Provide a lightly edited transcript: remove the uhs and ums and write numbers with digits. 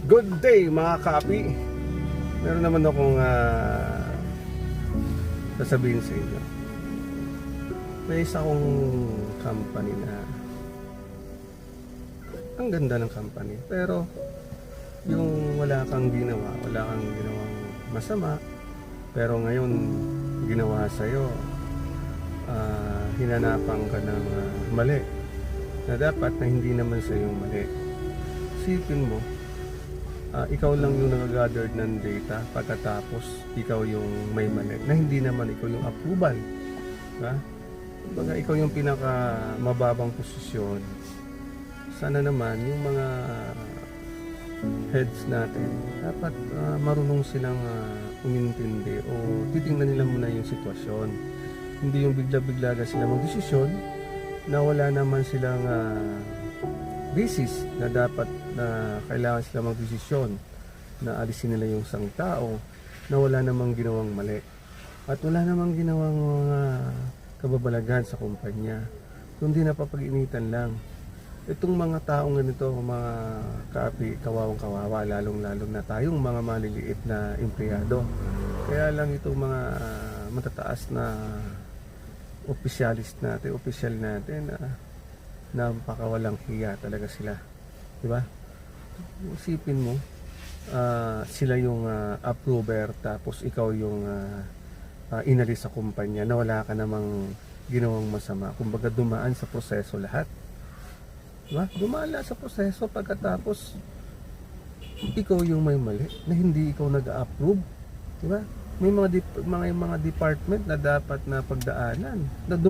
Good day mga kapi. Meron naman akong sasabihin sa inyo. May isa akong company na ang ganda ng company, pero yung wala kang ginawang masama, pero ngayon ginawa sa'yo, hinanapan ka ng mali na dapat na hindi naman sa'yo mali. Isipin mo, ikaw lang yung nag-gather ng data, pagkatapos ikaw yung may mali na hindi naman ikaw yung approval, ha? Kumbaga ikaw yung pinaka mababang posisyon. Sana naman yung mga heads natin dapat marunong silang umintindi o titingnan nila muna yung sitwasyon. Hindi yung bigla-bigla na sila magdesisyon na wala naman silang basis na dapat na kailangan sila magdesisyon na alisin nila yung isang tao na wala namang ginawang mali at wala namang ginawang mga kababalaghan sa kumpanya, kundi napapag-initan lang. Itong mga taong ganito, mga kaapi, kawawang kawawa, lalong-lalong na tayong mga maliliit na empleyado. Kaya lang itong mga matataas na opisyal natin, napakawalang hiya talaga sila, di ba? Isipin mo, sila yung approver, tapos ikaw yung inalis sa kumpanya na wala ka namang ginawang masama. Kumbaga dumaan sa proseso lahat, di ba? Dumaan lahat sa proseso, pagkatapos ikaw yung may mali na hindi ikaw nag-approve, di ba? May mga department na dapat na pagdaanan na